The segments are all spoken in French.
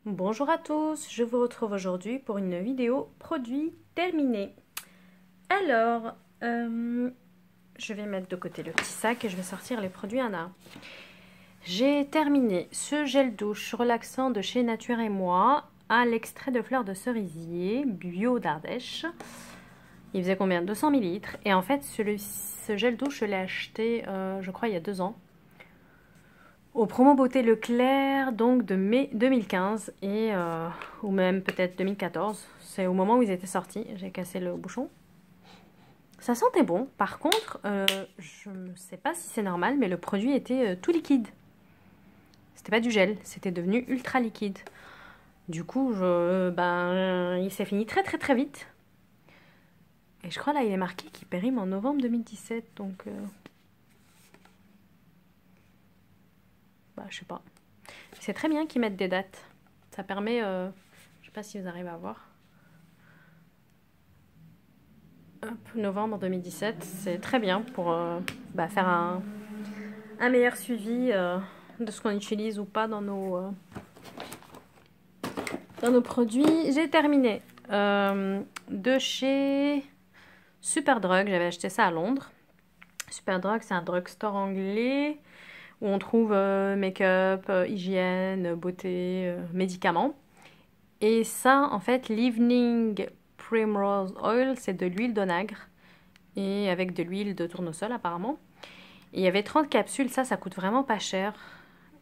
Bonjour à tous, je vous retrouve aujourd'hui pour une vidéo produit terminé. Alors, je vais mettre de côté le petit sac et je vais sortir les produits un à un. J'ai terminé ce gel douche relaxant de chez Nature et Moi à l'extrait de fleurs de cerisier bio d'Ardèche. Il faisait combien? 200 ml. Et en fait, ce gel douche, je l'ai acheté, je crois, il y a 2 ans. Au promo beauté Leclerc, donc de mai 2015 ou même peut-être 2014. C'est au moment où ils étaient sortis. J'ai cassé le bouchon. Ça sentait bon. Par contre, je ne sais pas si c'est normal, mais le produit était tout liquide. C'était pas du gel, c'était devenu ultra liquide. Du coup, il s'est fini très très très vite. Et je crois là, il est marqué qu'il périme en novembre 2017, donc je sais pas. C'est très bien qu'ils mettent des dates. Ça permet, je sais pas si vous arrivez à voir. Hop, novembre 2017, c'est très bien pour faire un meilleur suivi de ce qu'on utilise ou pas dans nos produits. J'ai terminé de chez Superdrug. J'avais acheté ça à Londres. Superdrug, c'est un drugstore anglais où on trouve make-up, hygiène, beauté, médicaments. Et ça, en fait, l'Evening Primrose Oil, c'est de l'huile d'onagre et avec de l'huile de tournesol apparemment. Et il y avait 30 capsules, ça coûte vraiment pas cher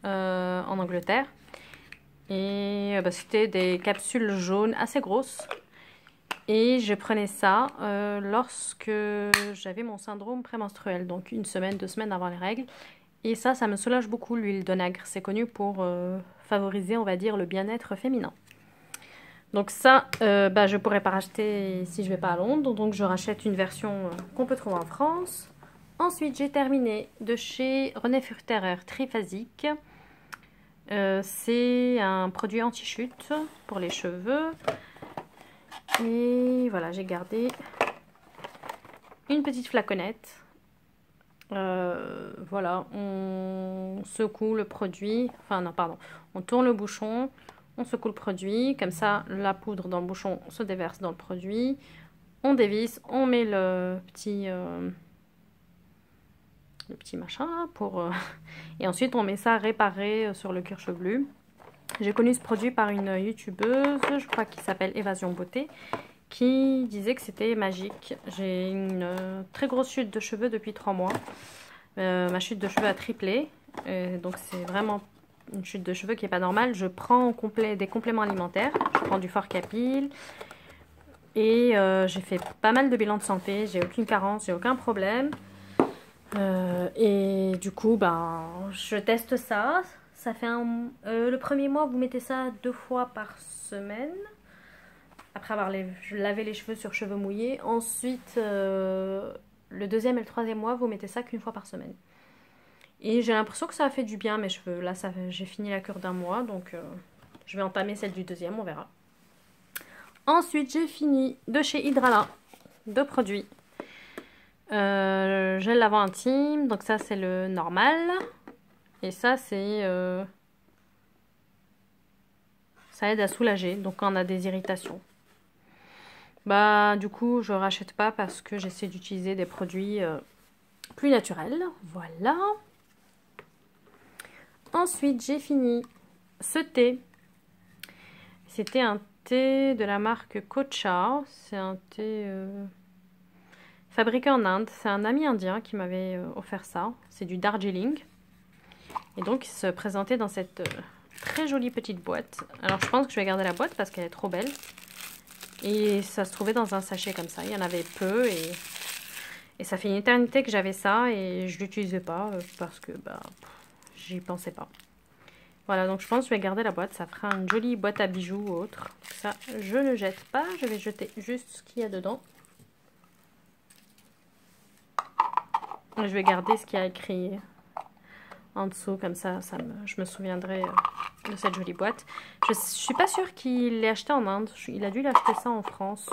en Angleterre. Et c'était des capsules jaunes assez grosses. Et je prenais ça lorsque j'avais mon syndrome prémenstruel, donc 1 semaine, 2 semaines avant les règles. Et ça me soulage beaucoup, l'huile d'onagre. C'est connu pour favoriser, on va dire, le bien-être féminin. Donc ça, je pourrais pas racheter si je vais pas à Londres. Donc je rachète une version qu'on peut trouver en France. Ensuite, j'ai terminé de chez René Furterer Triphasique. C'est un produit anti-chute pour les cheveux. Et voilà, j'ai gardé une petite flaconnette. Voilà, on secoue le produit. Enfin non, pardon. On tourne le bouchon. On secoue le produit, comme ça la poudre dans le bouchon se déverse dans le produit. On dévisse, on met le petit machin là pour... et ensuite on met ça réparé sur le cuir chevelu. J'ai connu ce produit par une youtubeuse, je crois qu'il s'appelle Évasion Beauté, qui disait que c'était magique. J'ai une très grosse chute de cheveux depuis 3 mois. Ma chute de cheveux a triplé, donc c'est vraiment une chute de cheveux qui n'est pas normale. Je prends des compléments alimentaires. Je prends du Forcapil. Et j'ai fait pas mal de bilans de santé. J'ai aucune carence, j'ai aucun problème. Et du coup, je teste ça. Ça fait le premier mois, vous mettez ça 2 fois par semaine. Après avoir lavé les cheveux sur cheveux mouillés. Ensuite, le 2e et le 3e mois, vous mettez ça qu'1 fois par semaine. Et j'ai l'impression que ça a fait du bien à mes cheveux. Là, j'ai fini la cure d'1 mois, donc je vais entamer celle du 2e, on verra. Ensuite, j'ai fini de chez Hydrala 2 produits. Gel lavant intime, donc ça c'est le normal. Et ça c'est... ça aide à soulager, donc quand on a des irritations. Du coup, je rachète pas parce que j'essaie d'utiliser des produits plus naturels. Voilà. Ensuite, j'ai fini ce thé. C'était un thé de la marque Kocha. C'est un thé fabriqué en Inde. C'est un ami indien qui m'avait offert ça. C'est du Darjeeling. Et donc, il se présentait dans cette très jolie petite boîte. Alors, je pense que je vais garder la boîte parce qu'elle est trop belle. Et ça se trouvait dans un sachet comme ça. Il y en avait peu et ça fait une éternité que j'avais ça et je l'utilisais pas parce que j'y pensais pas. Voilà, donc je pense que je vais garder la boîte. Ça fera une jolie boîte à bijoux ou autre. Ça, je ne jette pas. Je vais jeter juste ce qu'il y a dedans. Je vais garder ce qu'il y a écrit en dessous. Comme ça, je me souviendrai de cette jolie boîte. Je suis pas sûre qu'il l'ait acheté en Inde. Il a dû l'acheter ça en France.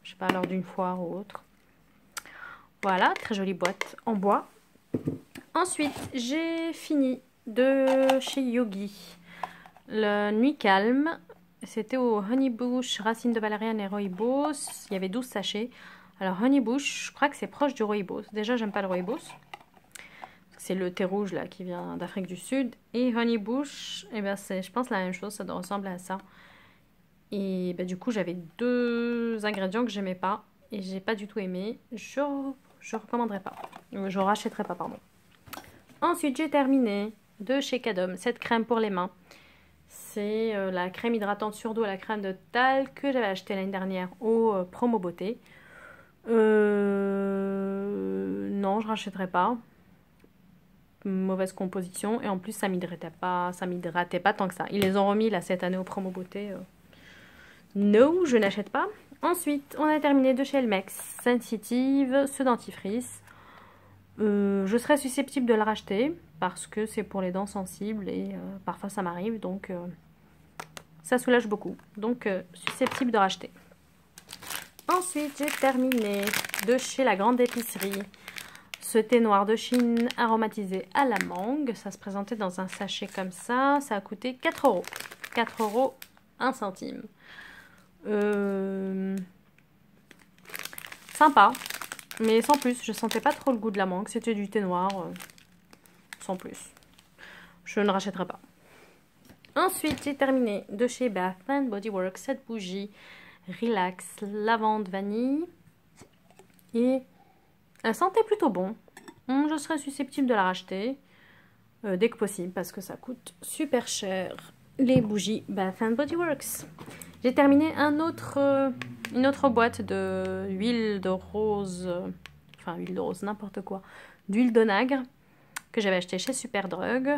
Je sais pas, lors d'une foire ou autre. Voilà, très jolie boîte en bois. Ensuite, j'ai fini de chez Yogi Le Nuit Calme, c'était au Honeybush, Racine de Valériane et Rooibos. Il y avait 12 sachets. Alors Honeybush, je crois que c'est proche du Rooibos. Déjà, j'aime pas le Rooibos. C'est le thé rouge là qui vient d'Afrique du Sud. Et Honeybush, eh ben, c'est, je pense, la même chose. Ça doit ressembler à ça. Et ben, du coup, j'avais deux ingrédients que j'aimais pas. Et j'ai pas du tout aimé. Je recommanderais pas. Je rachèterais pas, pardon. Ensuite, j'ai terminé de chez Cadom cette crème pour les mains. C'est la crème hydratante sur dos à la crème de talc que j'avais acheté l'année dernière au Promo Beauté. Non, je rachèterai pas. Mauvaise composition et en plus ça m'hydratait pas tant que ça. Ils les ont remis là cette année au Promo Beauté. No, je n'achète pas. Ensuite, on a terminé de chez Elmex Sensitive, ce dentifrice. Je serais susceptible de le racheter parce que c'est pour les dents sensibles et parfois ça m'arrive, donc ça soulage beaucoup. Donc susceptible de racheter. Ensuite, j'ai terminé de chez la grande épicerie ce thé noir de Chine aromatisé à la mangue. Ça se présentait dans un sachet comme ça. Ça a coûté 4 euros. 4 euros 1 centime. Sympa. Mais sans plus, je sentais pas trop le goût de la mangue. C'était du thé noir, sans plus. Je ne rachèterai pas. Ensuite, j'ai terminé de chez Bath Body Works cette bougie Relax lavande vanille. Et elle sentait plutôt bon. Je serais susceptible de la racheter dès que possible parce que ça coûte super cher. Les bougies Bath Body Works. J'ai terminé une autre boîte d'huile de rose, enfin huile de rose, n'importe quoi, d'huile d'onagre que j'avais acheté chez Superdrug.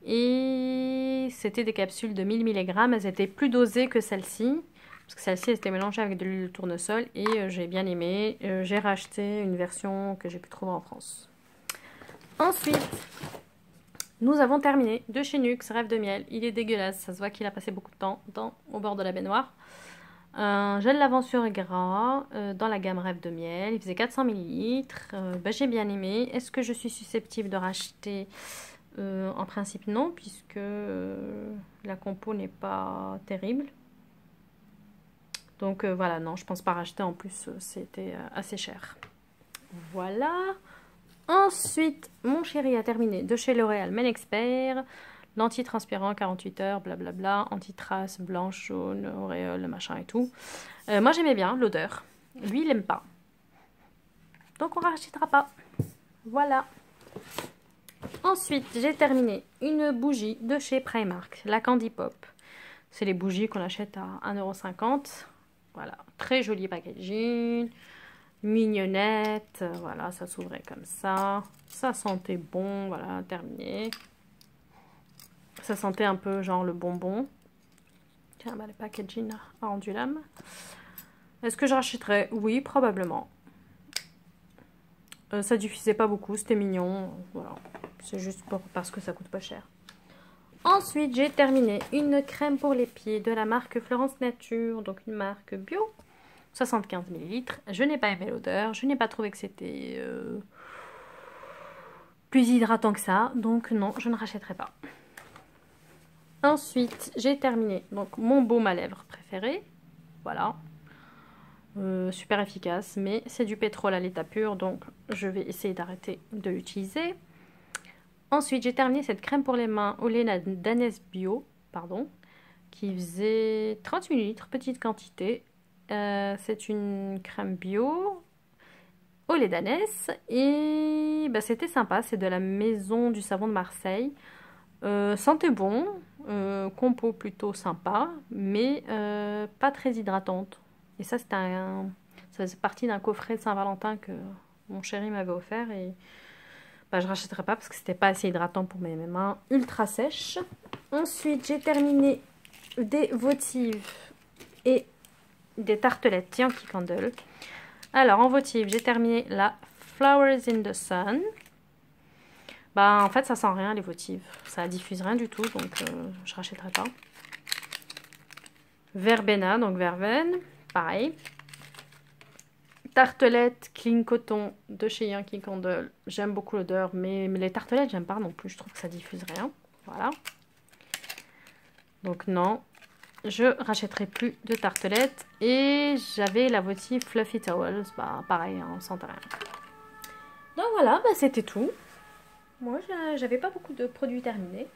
Et c'était des capsules de 1000 mg, elles étaient plus dosées que celle-ci, parce que celle-ci était mélangée avec de l'huile de tournesol et j'ai bien aimé. J'ai racheté une version que j'ai pu trouver en France. Ensuite, nous avons terminé de chez Nux, Rêve de miel. Il est dégueulasse, ça se voit qu'il a passé beaucoup de temps au bord de la baignoire. Un gel lavant sur gras dans la gamme Rêve de miel. Il faisait 400 ml. J'ai bien aimé. Est-ce que je suis susceptible de racheter? En principe non, puisque la compo n'est pas terrible. Donc voilà, non, je pense pas racheter. En plus, c'était assez cher. Voilà. Ensuite, mon chéri a terminé de chez L'Oréal Men Expert. L'anti-transpirant 48 heures, blablabla, anti-trace blanche, jaune, auréole, machin et tout. Moi j'aimais bien l'odeur. Lui il aime pas. Donc on rachètera pas. Voilà. Ensuite j'ai terminé une bougie de chez Primark, la Candy Pop. C'est les bougies qu'on achète à 1,50 €. Voilà, très joli packaging. Mignonnette, voilà, ça s'ouvrait comme ça. Ça sentait bon, voilà, terminé. Ça sentait un peu genre le bonbon. Tiens, bah, le packaging a rendu l'âme. Est-ce que je rachèterais? Oui, probablement. Ça diffusait pas beaucoup, c'était mignon. Voilà, c'est juste parce que ça coûte pas cher. Ensuite, j'ai terminé une crème pour les pieds de la marque Florence Nature, donc une marque bio. 75 ml. Je n'ai pas aimé l'odeur, je n'ai pas trouvé que c'était plus hydratant que ça, donc non, je ne rachèterai pas. Ensuite, j'ai terminé donc mon baume à lèvres préféré. Voilà. Super efficace, mais c'est du pétrole à l'état pur, donc je vais essayer d'arrêter de l'utiliser. Ensuite, j'ai terminé cette crème pour les mains au lait d'Anès Bio, pardon, qui faisait 30 ml, petite quantité. C'est une crème bio au lait d'ânesse et bah, c'était sympa, c'est de la maison du savon de Marseille. Sentait bon, compo plutôt sympa, mais pas très hydratante. Et ça, ça faisait partie d'un coffret de Saint-Valentin que mon chéri m'avait offert et bah, je rachèterai pas parce que c'était pas assez hydratant pour mes mains ultra sèches. Ensuite, j'ai terminé des votives et des tartelettes Yankee Candle. Alors en votive, j'ai terminé la Flowers in the Sun. Bah en fait ça sent rien les votives, ça diffuse rien du tout, donc je rachèterai pas. Verbena, donc verveine, pareil. Tartelettes Clean Coton de chez Yankee Candle. J'aime beaucoup l'odeur, mais les tartelettes j'aime pas non plus, je trouve que ça diffuse rien. Voilà. Donc non, je rachèterai plus de tartelettes. Et j'avais la votive Fluffy Towels. Bah pareil, on sent rien. Donc voilà, bah, c'était tout. Moi, j'avais pas beaucoup de produits terminés.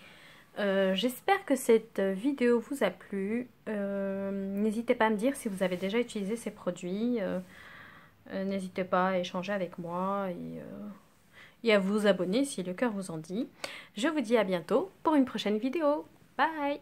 J'espère que cette vidéo vous a plu. N'hésitez pas à me dire si vous avez déjà utilisé ces produits. N'hésitez pas à échanger avec moi et à vous abonner si le cœur vous en dit. Je vous dis à bientôt pour une prochaine vidéo. Bye!